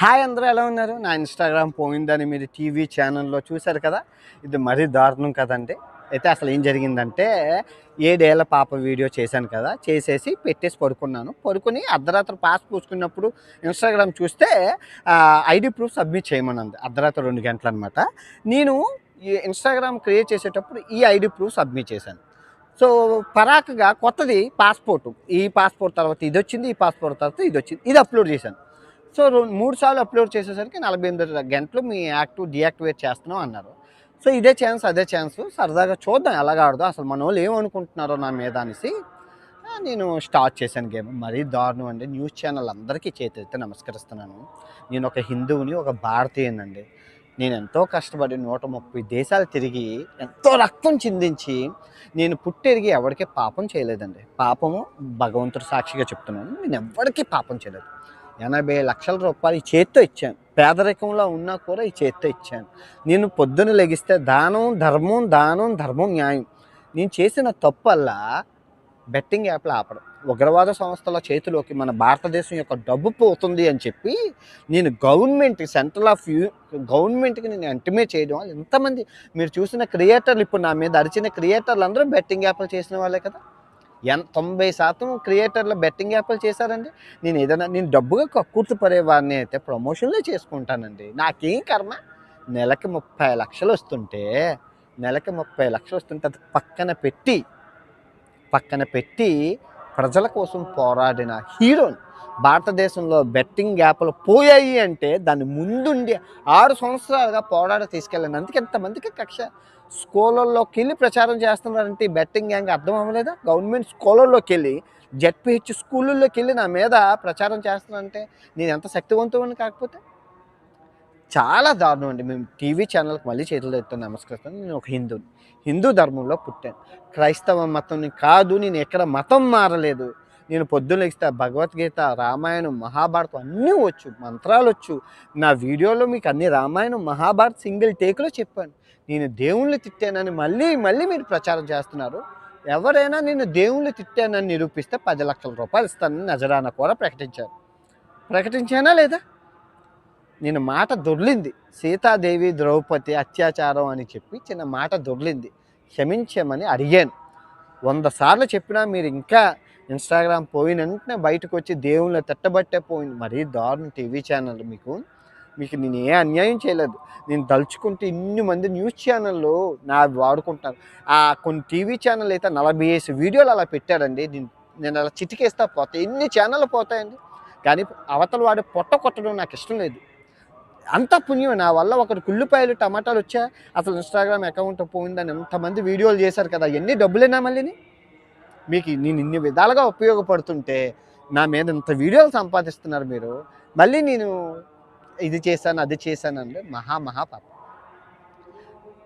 Hi అందరూ ఎలా ఉన్నారు? నా ఇన్‌స్టాగ్రామ్ పోయిందని మీరు టీవీ ఛానల్‌లో చూసారు కదా! ఇది మరీ దారుణం కదండీ! అయితే అసలు ఏం జరిగిందంటే 7 ఏళ్ల పాప వీడియో చేశాను కదా! చేసేసి పెట్టేసి పడుకున్నాను. పడుకొని అర్ధరాత్రి పాస్ పూసుకున్నప్పుడు ఇన్‌స్టాగ్రామ్ చూస్తే ఐడీ ప్రూఫ్ సబ్మిట్ చేయమనంది. అర్ధరాత్రి 2 గంటలనమాట. నేను ఈ ఇన్‌స్టాగ్రామ్ క్రియేట్ చేసేటప్పుడు ఈ ఐడీ ప్రూఫ్ సబ్మిట్ చేశాను. సో, పరాకుగా కొత్తది పాస్‌పోర్ట్. ఈ పాస్‌పోర్ట్ తర్వాత ఇదొచ్చింది. ఈ పాస్‌పోర్ట్ తర్వాత ఇదొచ్చింది. ఇది అప్‌లోడ్ చేశాను. సో, 3 సార్లు అప్‌లోడ్ చేసేసరికి 48 గంటలు మీ యాక్టివ్ డీయాక్టివేట్ చేస్తున్నాం అన్నారు. సో, ఇదే ఛాన్స్, అదే ఛాన్సు సరదాగా చూద్దాం ఎలాగాడదో అసలు మనోళ్ళు ఏమనుకుంటున్నారో నా మీద అనేసి నేను స్టార్ట్ చేశాను గేమ్. మరీ దారుణం అండి. న్యూస్ ఛానల్ అందరికీ చేతులెత్తి నమస్కరిస్తున్నాను. నేను ఒక హిందువుని, ఒక భారతీయుడినండి. నేనెంతో కష్టపడి 130 దేశాలు తిరిగి, ఎంతో రక్తం చిందించి, నేను పుట్టెరిగి ఎవరికీ పాపం చేయలేదండి. పాపము భగవంతుడు సాక్షిగా చెప్తున్నాను. నేనెవ్వరికీ పాపం చేయలేదు. 80 లక్షల రూపాయలు ఈ చేత్తో ఇచ్చాను. పేదరికంలో ఉన్నా కూడా ఈ చేత్తో ఇచ్చాను. నేను పొద్దున లెగిస్తే దానం, ధర్మం, దానం, ధర్మం, న్యాయం. నేను చేసిన తప్పల్లా బెట్టింగ్ యాప్లు ఆపడం. ఉగ్రవాద సంస్థల చేతిలోకి మన భారతదేశం యొక్క డబ్బు పోతుంది అని చెప్పి నేను గవర్నమెంట్‌కి నేను ఇంటిమేట్ చేయడం వల్ల ఎంతమంది మీరు చూసిన క్రియేటర్లు ఇప్పుడు నా మీద అరిచిన క్రియేటర్లు అందరూ బెట్టింగ్ యాప్లు చేసిన వాళ్ళే కదా! 90% క్రియేటర్లు బెట్టింగ్ యాప్లు చేశారండి. నేను డబ్బుగా కక్కుర్తి పడేవాడిని అయితే ప్రమోషన్‌లే చేసుకుంటానండి. నాకేం కర్మ? నెలకి 30 లక్షలు వస్తుంటే అది పక్కన పెట్టి ప్రజల కోసం పోరాడిన హీరోని. భారతదేశంలో బెట్టింగ్ యాప్లు పోయాయి అంటే దాని ముందుండి 6 సంవత్సరాలుగా పోరాడి తీసుకెళ్ళాను. అందుకే ఎంతమందికి కక్ష. స్కూళ్ళల్లోకి వెళ్ళి ప్రచారం చేస్తున్నారంటే ఈ బెట్టింగ్ గ్యాంగ్ అర్థం అవ్వలేదా? గవర్నమెంట్ స్కూళ్ళల్లోకి వెళ్ళి జెడ్పీహెచ్ స్కూళ్ళల్లోకి వెళ్ళి నా మీద ప్రచారం చేస్తున్నానంటే నేను ఎంత శక్తివంతుడిని కాకపోతే చాలా దారుణం అండి. మేము టీవీ ఛానల్కి మళ్ళీ చేతులు ఎత్తుని నమస్కరిస్తాను. నేను ఒక హిందువుని. హిందూ ధర్మంలో పుట్టాను. క్రైస్తవ మతంని కాదు. నేను ఎక్కడ మతం మారలేదు. నేను పొద్దున్న లెగిస్తే భగవద్గీత, రామాయణం, మహాభారతం అన్నీ వచ్చు. మంత్రాలు వచ్చు. నా వీడియోలో మీకు అన్ని రామాయణం, మహాభారత్ సింగిల్ టేక్లో చెప్పాను. నేను దేవుణ్ణి తిట్టానని మళ్ళీ మీరు ప్రచారం చేస్తున్నారు. ఎవరైనా నేను దేవుణ్ణి తిట్టానని నిరూపిస్తే 10 లక్షల రూపాయలు ఇస్తానని నజరానా కూడా ప్రకటించారు. ప్రకటించానా లేదా? నేను మాట దొర్లింది. సీతాదేవి ద్రౌపది అత్యాచారం అని చెప్పి చిన్న మాట దొర్లింది. క్షమించమని అడిగాను. 100 సార్లు చెప్పినా మీరు ఇంకా ఇన్‌స్టాగ్రామ్ పోయిన వెంటనే బయటకు వచ్చి దేవుళ్ళని తిట్టబట్టే పోయింది. మరీ దారుణం టీవీ ఛానల్ మీకు నేను ఏ అన్యాయం చేయలేదు. నేను తలుచుకుంటే ఇన్ని మంది న్యూస్ ఛానళ్ళు నావి వాడుకుంటారు. కొన్ని టీవీ ఛానల్ అయితే 40 వీడియోలు అలా పెట్టారండి. నేను అలా చిటికేస్తా పోతాయి. ఎన్ని ఛానళ్ళు పోతాయండి. కానీ అవతల వాడి పొట్ట కొట్టడం నాకు ఇష్టం లేదు. అంత పుణ్యం నా వల్ల ఒకరికి ఉల్లిపాయలు, టమాటాలు వచ్చా అసలు ఇన్‌స్టాగ్రామ్ అకౌంట్ పోయిందని ఎంతమంది వీడియోలు చేశారు కదా! ఎన్ని డబ్బులేనా మళ్ళీని? మీకు నేను ఇన్ని విధాలుగా ఉపయోగపడుతుంటే నా మీద ఇంత వీడియోలు సంపాదిస్తున్నారు మీరు. మళ్ళీ నేను ఇది చేశాను, అది చేశానంటే మహా పాపం.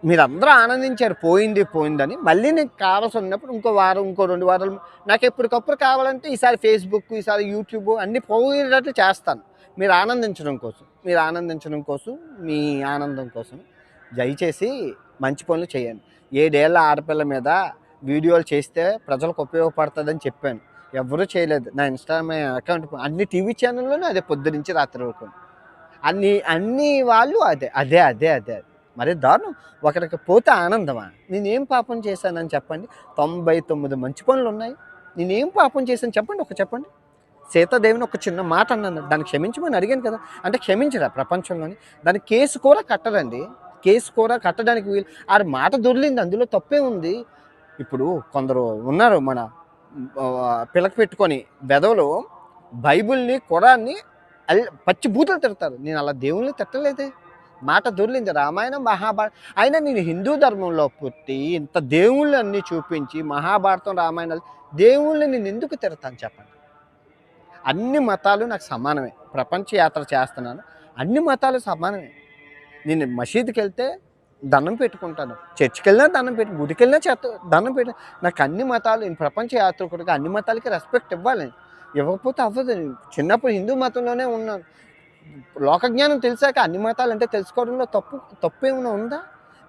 మీరందరూ ఆనందించారు పోయిందని. మళ్ళీ నీకు కావాల్సి ఉన్నప్పుడు ఇంకో వారం, ఇంకో 2 వారాలు నాకు ఎప్పటికప్పుడు కావాలంటే ఈసారి ఫేస్‌బుక్, ఈసారి యూట్యూబ్ అన్నీ పోయేటట్లు చేస్తాను. మీరు ఆనందించడం కోసం, మీ ఆనందం కోసం దయచేసి మంచి పనులు చేయండి. 7 ఏళ్ల ఆడపిల్ల మీద వీడియోలు చేస్తే ప్రజలకు ఉపయోగపడుతుందని చెప్పాను. ఎవ్వరూ చేయలేదు. నా ఇన్‌స్టాగ్రామ్ అకౌంట్ అన్ని టీవీ ఛానల్లోనూ అదే పొద్దునుంచి రాత్రి వరకు. అన్ని వాళ్ళు అదే. మరి దారుణం. ఒకరికి పోతే ఆనందమా? నేనేం పాపం చేశానని చెప్పండి. 99 మంచి పనులున్నాయి. నేనేం పాపం చేశాను చెప్పండి. సీతాదేవిని ఒక చిన్న మాట అన్నాను. దాన్ని క్షమించమని అడిగాను కదా! అంటే క్షమించరా ప్రపంచంలోని? దానికి కేసు కూడా కట్టరండి. కేసు కూడా కట్టడానికి మాట దొర్లింది. అందులో తప్పే ఉంది. ఇప్పుడు కొందరు ఉన్నారు మన పిలక పెట్టుకొని వెధవలు బైబిల్‌ని, ఖురాన్‌ని పచ్చి బూతులు తిడతారు. నేను అలా దేవుళ్ళని తిట్టలేదే. మాట దొర్లింది. రామాయణం, మహాభారతం అయినా నేను హిందూ ధర్మంలో పుట్టి ఇంత దేవుళ్ళన్నీ చూపించి మహాభారతం, రామాయణాలు దేవుళ్ళని నేను ఎందుకు తిడతాను చెప్పండి? అన్ని మతాలు నాకు సమానమే. ప్రపంచ యాత్ర చేస్తున్నాను. అన్ని మతాలు సమానమే. నేను మసీదుకి వెళ్తే దండం పెట్టుకుంటాను. చర్చికి వెళ్ళినా దండం గుడికి వెళ్ళినా దండం పెట్టు. నాకు అన్ని మతాలు నేను ప్రపంచ యాత్రికుడిగా అన్ని మతాలకి రెస్పెక్ట్ ఇవ్వాలి. ఇవ్వకపోతే అవ్వదు. చిన్నప్పుడు హిందూ మతంలోనే ఉన్నాను. లోకజ్ఞానం తెలిసాక అన్ని మతాలు అంటే తెలుసుకోవడంలో తప్పేమైనా ఉందా?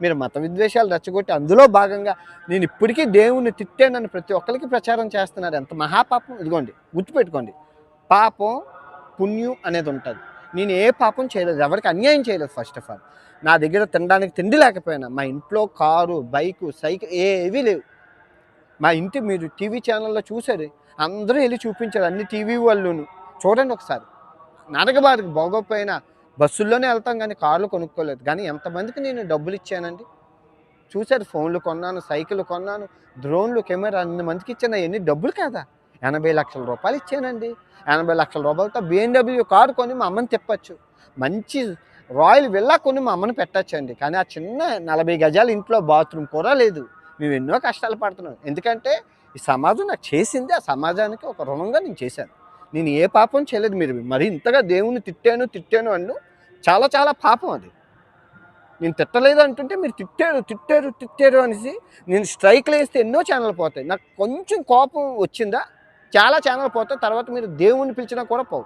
మీరు మత విద్వేషాలు రెచ్చగొట్టి అందులో భాగంగా నేను ఇప్పటికీ దేవుణ్ణి తిట్టానని ప్రతి ఒక్కరికి ప్రచారం చేస్తున్నారు. ఎంత మహాపాపం. ఇదిగోండి గుర్తుపెట్టుకోండి. పాపం, పుణ్యం అనేది ఉంటుంది. నేను ఏ పాపం చేయలేదు, ఎవరికి అన్యాయం చేయలేదు. ఫస్ట్ ఆఫ్ ఆల్ నా దగ్గర తినడానికి తిండి లేకపోయినా, మా ఇంట్లో కారు, బైకు, సైకిల్ ఏవీ లేవు. మా ఇంటి మీరు టీవీ ఛానల్లో చూసారు, అందరూ వెళ్ళి చూపించారు, అన్ని టీవీ వాళ్ళును. చూడండి ఒకసారి, నడకబారికి బాగోపోయినా బస్సుల్లోనే వెళ్తాం కానీ కార్లు కొనుక్కోలేదు. కానీ ఎంతమందికి నేను డబ్బులు ఇచ్చానండి చూశారు. ఫోన్లు కొన్నాను, సైకిల్ కొన్నాను, డ్రోన్లు, కెమెరా అన్ని మందికి ఇచ్చాను. అవన్నీ డబ్బులు కాదా? 80 లక్షల రూపాయలు ఇచ్చానండి. 80 లక్షల రూపాయలతో BMW కారు కొని మా అమ్మని తిప్పచ్చు, మంచి రాయల్ విల్లా కొని మా అమ్మని పెట్టచ్చండి. కానీ ఆ చిన్న 40 గజాల ఇంట్లో బాత్రూమ్ కూడా లేదు. మేము ఎన్నో కష్టాలు పడుతున్నాం. ఎందుకంటే ఈ సమాజం నాకు చేసింది, ఆ సమాజానికి ఒక రుణంగా నేను చేశాను. నేను ఏ పాపం చేయలేదు. మీరు మరి ఇంతగా దేవుణ్ణి తిట్టాను అన్ను చాలా చాలా పాపం అది. నేను తిట్టలేదు అంటుంటే మీరు తిట్టారు అనేసి నేను స్ట్రైక్లు వేస్తే ఎన్నో ఛానల్ పోతాయి. నాకు కొంచెం కోపం వచ్చిందా చాలా ఛానల్ పోతాయి. తర్వాత మీరు దేవుణ్ణి పిలిచినా కూడా పోవు.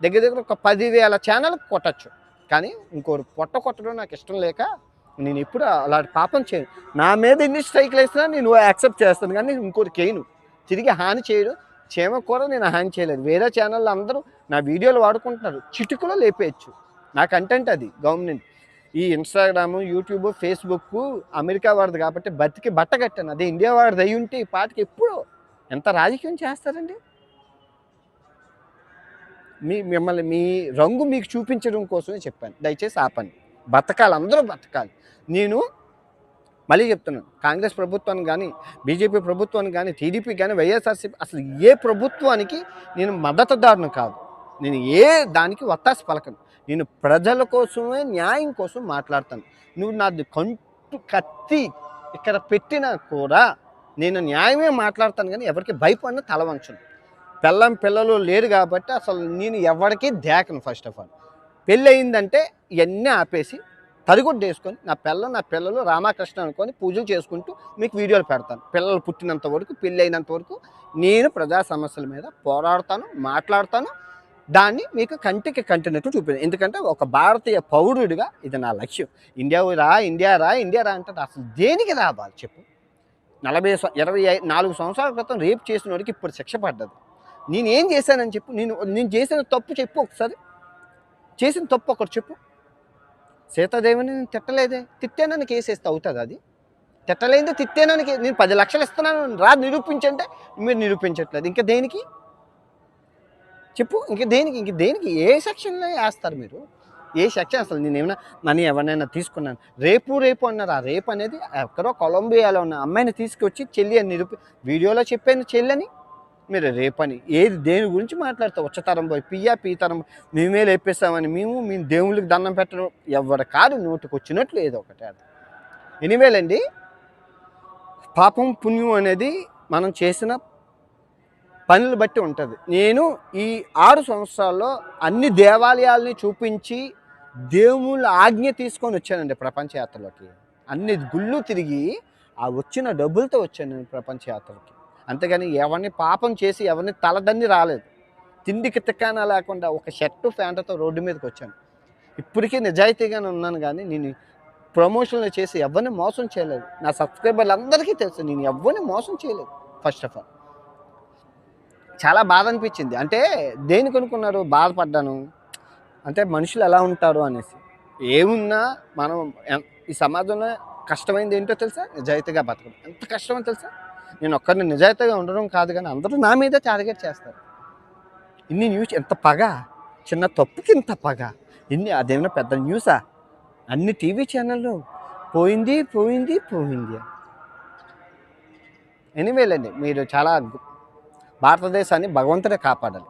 దగ్గర దగ్గర ఒక 10,000 ఛానల్ కొట్టచ్చు. కానీ ఇంకోరు కొట్టడం నాకు ఇష్టం లేక నేను ఎప్పుడు అలాంటి పాపం చేయను. నా మీద ఎన్ని స్ట్రైక్లు వేసినా నేను యాక్సెప్ట్ చేస్తాను, కానీ ఇంకోరికి వేయను. తిరిగి హాని చేయడు. క్షేమకు కూడా నేను హాని చేయలేదు. వేరే ఛానళ్ళు అందరూ నా వీడియోలు వాడుకుంటున్నారు, చిటుకులో లేపేయచ్చు. నా కంటెంట్ అది. గవర్నమెంట్ ఈ ఇన్స్టాగ్రాము, యూట్యూబ్, ఫేస్బుక్ అమెరికా వాడిది కాబట్టి బతికి బట్ట కట్టాను. అదే ఇండియా వాడిది అయి ఉంటే ఈ పాటికి ఎప్పుడో ఎంత రాజకీయం చేస్తారండి. మిమ్మల్ని మీ రంగు మీకు చూపించడం కోసమే చెప్పాను. దయచేసి ఆపండి. బతకాలి, అందరూ బతకాలి. నేను మళ్ళీ చెప్తున్నాను, కాంగ్రెస్ ప్రభుత్వానికి కానీ, బీజేపీ ప్రభుత్వానికి కానీ, టీడీపీ కానీ, వైఎస్ఆర్సీపీ అసలు ఏ ప్రభుత్వానికి నేను మద్దతుదారును కాదు. నేను ఏ దానికి వత్తాసి పలకను. నేను ప్రజల కోసమే, న్యాయం కోసం మాట్లాడతాను. నువ్వు నాది కంటు కత్తి ఇక్కడ పెట్టినా కూడా నేను న్యాయమే మాట్లాడతాను, కానీ ఎవరికి భయపడిన తల వంచను. పిల్లలు లేరు కాబట్టి అసలు నేను ఎవరికి దేకను. ఫస్ట్ ఆఫ్ ఆల్ పెళ్ళి అయిందంటే ఇవన్నీ ఆపేసి తరిగొడ్డు వేసుకొని నా పిల్లలు రామకృష్ణ అనుకొని పూజలు చేసుకుంటూ మీకు వీడియోలు పెడతాను. పిల్లలు పుట్టినంత వరకు, పెళ్ళి అయినంత వరకు నేను ప్రజా సమస్యల మీద పోరాడతాను, మాట్లాడతాను. దాన్ని మీకు కంటికి కంటినట్టు చూపించాను. ఎందుకంటే ఒక భారతీయ పౌరుడిగా ఇది నా లక్ష్యం. ఇండియా రా అంటారు. అసలు దేనికి రావాలి చెప్పు? 24 సంవత్సరాల క్రితం రేపు చేసిన వాడికి ఇప్పుడు శిక్ష పడ్డది. నేనేం చేశానని చెప్పు. నేను చేసిన తప్పు చెప్పు ఒకసారి. చేసిన తప్పు ఒకటి చెప్పు. సీతాదేవిని నేను తిట్టానని కేసేస్తే అవుతుంది అది? తిట్టలేదే తిట్టానని నేను 10 లక్షలు ఇస్తున్నాను రా నిరూపించంటే మీరు నిరూపించట్లేదు. ఇంకా దేనికి చెప్పు? ఇంక దేనికి ఏ సెక్షన్లో వేస్తారు మీరు? ఏ సెక్షన్? అసలు నేనేమైనా మనీ ఎవరినైనా తీసుకున్నాను? రేపు అన్నారు. ఆ రేపు అనేది ఎక్కడో కొలంబియాలో ఉన్న అమ్మాయిని తీసుకొచ్చి చెల్లి అని వీడియోలో చెప్పాను చెల్లని. మీరు రేపని ఏది దేని గురించి మాట్లాడతావు? ఉచ్చతరం పోయి పీతరం మేమే లేపేస్తామని మేము దేవుళ్ళకి దండం పెట్టడం ఎవరి కాదు నోటికి వచ్చినట్లు ఏదో ఒకటి. అది ఎనివేలండి, పాపం పుణ్యం అనేది మనం చేసిన పనులు బట్టి ఉంటుంది. నేను ఈ 6 సంవత్సరాల్లో అన్ని దేవాలయాల్ని చూపించి దేవుళ్ళ ఆజ్ఞ తీసుకొని వచ్చానండి ప్రపంచ యాత్రలోకి. అన్ని గుళ్ళు తిరిగి ఆ వచ్చిన డబ్బులతో వచ్చాను నేను ప్రపంచ యాత్రకి. అంతేగాని ఎవరిని పాపం చేసి ఎవరిని తలదన్ని రాలేదు. తిండికి తిక్కానా లేకుండా ఒక షర్టు ప్యాంటుతో రోడ్డు మీదకి వచ్చాను. ఇప్పటికీ నిజాయితీగానే ఉన్నాను, కానీ నేను ప్రమోషన్లు చేసి ఎవరిని మోసం చేయలేదు. నా సబ్స్క్రైబర్లు అందరికీ తెలుసు నేను ఎవరిని మోసం చేయలేదు. ఫస్ట్ ఆఫ్ ఆల్ చాలా బాధ అనిపించింది. అంటే దేనికి అనుకున్నారు బాధపడ్డాను అంటే మనుషులు ఎలా ఉంటారు అనేసి. ఏమున్నా మనం ఈ సమాజంలో కష్టమైంది ఏంటో తెలుసా? నిజాయితీగా బతకడం ఎంత కష్టమో తెలుసా? నేను ఒక్కరిని నిజాయితీగా ఉండడం కాదు, కానీ అందరూ నా మీద టార్గెట్ చేస్తారు. ఇన్ని న్యూస్, ఎంత పగ, చిన్న తప్పుకి ఇంత పగ, అదేమైనా పెద్ద న్యూసా? అన్ని టీవీ ఛానళ్ళు పోయింది. ఎనీవేలండి, మీరు చాలా భారతదేశాన్ని భగవంతుడే కాపాడాలి.